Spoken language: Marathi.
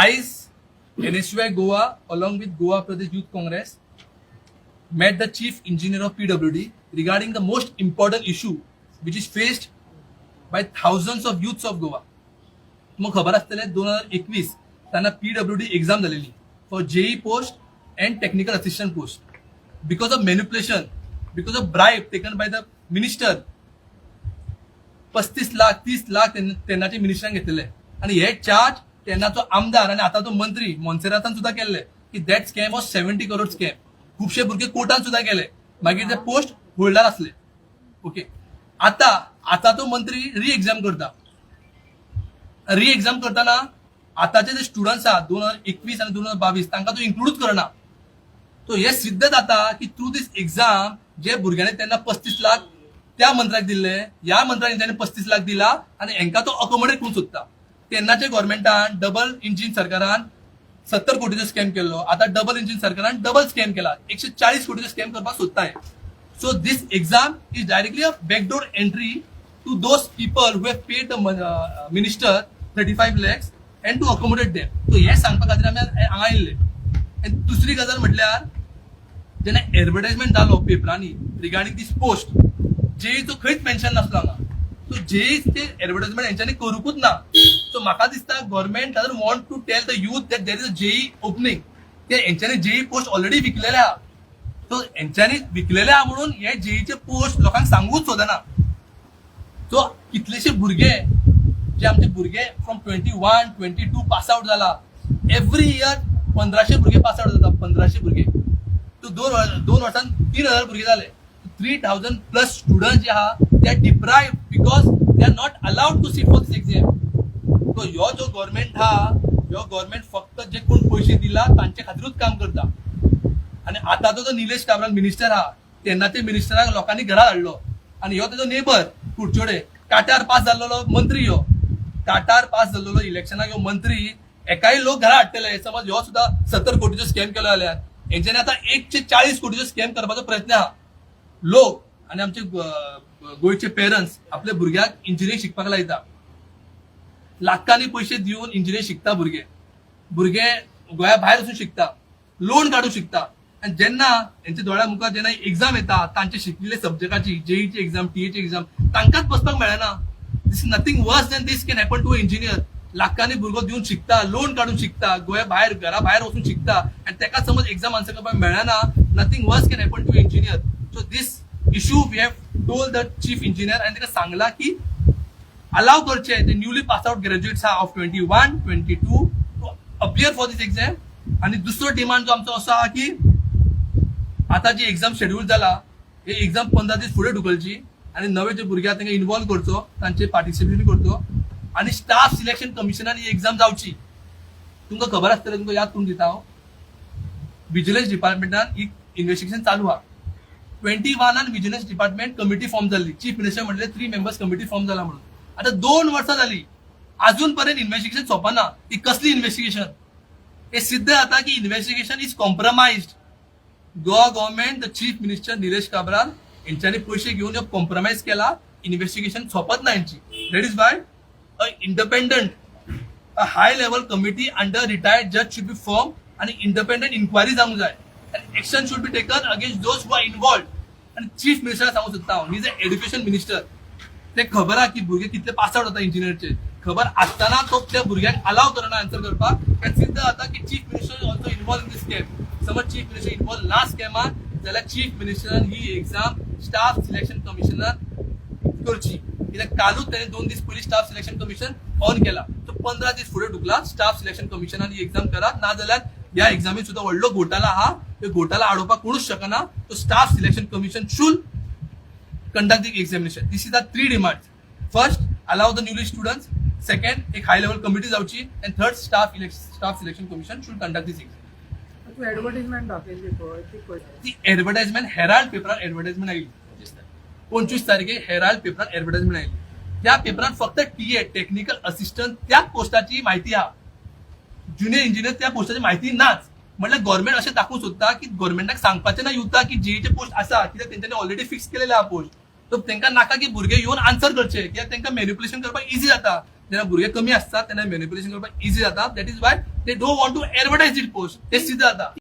आयज NSUI Goa along with Goa Pradesh Youth Congress met the chief engineer of PWD regarding the most important issue which is faced by thousands of youths of Goa. मग खबर असतले 2021 त्यांना PWD एक्झाम झालेली for JEE post and technical assistant post because of manipulation because of bribe taken by the minister 35 lakh 30 lakh तेन्नाचे मिनिस्टरान घेतलेले आणि हे चार्ज तेन्नाचो आमदार आणि आता तो मंत्री मोन्सेरातान सुद्धा केले की that scam was 70 crore scam. खुबशे भुरगे कोर्टान सुद्धा गेले मागीर ते पोस्ट होल्डार असले. ओके आता तो मंत्री री एक्झाम करताना आताचे जे स्टुडंट्स आहात 2021 आणि 2022 तांकां तो इन्क्लूडच करना. तो हे सिद्ध जाता की थ्रू दिस एक्झाम जे भुरग्यांनी त्यांना 35 लाख त्या मंत्र्याक दिले ह्या मंत्र्याने त्यांनी 35 लाख दिला आणि हेंका तो अकोमोडेट करून सोदता. तेन्नाचे गव्हर्नमेंटान डबल इंजिन सरकारान 70 कोटीचो स्कॅम केलो. आता डबल इंजिन सरकारान डबल स्कॅम केला 140 कोटीचो स्कॅम करपाक सोदताय. So this exam is directly a backdoor entry to those people who have paid the minister 35 lakhs and to accommodate them. So हे सांगपा खातीर आमी हांगा आयिल्ले. आनी दुसरी गजाल म्हटल्यार जेन्ना एडवर्टायजमेंट जालो पेपरांनी रिगार्डिंग दीस पोस्ट जेईचो खंयच मेन्शन नासलो हांगा. सो जेईचे एडवर्टायजमेंट हेंच्यांनी करूंकूच ना. सो म्हाका दिसता government doesn't want to tell the youth that there is a JEE opening. ते हेंच्यांनी JEE पोस्ट ऑलरेडी विकलेले आहा. सो हेंच्यांनी विकलेले आहा म्हणून हे JEEचे पोस्ट लोकांक सांगूच सोदना. सो कितलेशे भुरगे जे आमचे भुरगे फ्रॉम 21, 22 पास आउट जाला एव्हरी इयर 1500 भुरगे पास आउट जातात. 1500 भुरगे तो दोन वर्षांत 3000 भुरगे जाले. 3000 प्लस स्टुडंट जे आहा ते are deprived because they are not allowed to sit for this exam. So ह्यो जो गव्हर्नमेंट आहा ह्यो गव्हर्नमेंट फक्त जे कोण पैसे दिला तांचे खातीरूच काम करता. आणि आता तो निलेश काब्राल मिनिस्टर आहा तेन्ना ते मिनिस्टराक लोकांनी घरा हाडलो आणि ह्यो तेजो नेबर कुडचोडे टाटार पास जाल्लो मंत्री ह्यो टाटार पास जाल्लो इलेक्शनाक ह्यो मंत्री एकाय लोक घरा हाडटले. समज ह्यो सुद्धा 70 कोटीचो स्कॅम केलो जाल्यार हेंच्यांनी आता 140 कोटीचो स्कॅम करपाचो प्रयत्न आहा. लोक आणि आमचे गोयचे पेरंट्स आपल्या भुरग्याक इंजिनियरिंग शिकपाक लायता. लाखांनी पैसे दिवन इंजिनियरिंग शिकता भुरगे गोंया भायर वचून शिकता लोन काढून शिकता. आणि जेन्ना यांच्या दोळ्या मुखार जेन्ना एक्झाम येता तांचे शिकलेले सब्जेक्टाची JEEची एक्झाम TAची एक्झाम तांकांच बसपाक मेळना. This is nothing worse than this can happen to engineer. लाखांनी भुरगो दिवन शिकता लोन काढून शिकता गोंया भायर घरा भायर वचून शिकता आणि तेका समज एक्झाम आन्सर करपाक मेळना. Nothing worse can happen to engineer. So this issue we have told the chief engineer आणि ताका सांगला की अलाव करचे ते newly pass out graduates of 21, 22 to appear for this exam. आणि दुसरो डिमांड जो आमचो असो आहा की आता जी एक्झाम शेड्यूल जाला हे एक्झाम 15 दीस फुडें ढुकलची आणि नवे जे भुरगे तांकां इन्वॉल्व करचो तांचे पार्टिसिपेट करचो आणि स्टाफ सिलेक्शन कमिशनान ही एक्झाम जावची. तुमकां खबर आसतलें तुमकां याद करून दिता हांव विजिलन्स डिपार्टमेंटान ही इन्व्हेस्टिगेशन चालू आहा. 21 विजिलन्स डिपार्टमेंट कमिटी फॉर्म जाल्ली. चीफ मिनिस्टर म्हणले 3 मेंबर्स कमिटी फॉर्म जाला म्हणून. आता 2 वर्सां जाली अजून पर्यंत इन्व्हेस्टिगेशन सोंपना. ही कसली इन्व्हेस्टिगेशन. हे सिद्ध जाता की investigation is compromised. Goa government the chief minister Nilesh Cabral यांच्यानी पैसे घेऊन कॉम्प्रोमाइज केला. इन्व्हेस्टिगेशन सोपत ना यांची. That is why a independent a high level committee under retired जज शुड बी फॉर्म आणि इंडिपेंडंट इन्क्वायरी जावंक जाय. Action should be taken against those who are involved. आणि चीफ मिनिस्टर सांगू सोदता हांव he is a education minister. ते खबर आहा की भुरगे कितले पास आउट जाता इंजिनियरचे खबर आसतना तो त्या भुरग्याक अलाव करना आन्सर करपाक. सिद्ध जाता की chief minister also involve in this scam. समज चीफ मिनिस्टर इन्वॉल्व ना स्कॅमान जाल्यार चीफ मिनिस्टरान ही एक्झाम स्टाफ सिलेक्शन कमिशनान करची. कित्याक कालूच ताणें 2 दीस पयलीं स्टाफ सिलेक्शन कमिशन ऑन केला. सो 15 दीस फुडें ढुकला स्टाफ सिलेक्शन कमिशनान ही एक्झाम करा ना जाल्यार ह्या एक्झामीन सुद्धा व्हडलो घोटाळा आहा. तो घोटाळा आडोवपाक कोणूच शकना. तो staff selection commission should conduct the examination. This is the 3 demands. First, allow the newly students. Second, एक high level committee जावची. And third, staff selection commission should conduct this exam. तू ऍडव्हर्टाइजमेंट दाखयली पळय ती ऍडव्हर्टाइजमेंट हेराल्ड पेपरार ऍडव्हर्टाइजमेंट आयली 25 तारखेक हेराल्ड पेपरार ऍडव्हर्टाइजमेंट आयली. त्या पेपरान फक्त TA टेक्निकल असिस्टंट त्या पोस्टाची माहिती आहा. ज्युनियर इंजिनियर त्या पोस्टाची माहिती नाच. म्हटल्यार गव्हर्नमेंट अशें दाखोवंक सोदता की गव्हर्नमेंटाक सांगपाचें ना युथा की JEEचे पोस्ट आसा कित्याक तेंच्यांनी ऑलरेडी फिक्स केलेले आहा पोस्ट. सो तांकां नाका की भुरगे येवन आन्सर करचे कित्याक तांकां मॅन्युप्युलेशन करपाक इझी जाता. जेन्ना भुरगे कमी असतात त्यांना मॅनिप्युलेशन करपाक इझी जाता that is why they don't want to advertise it post हे सिद्ध जाता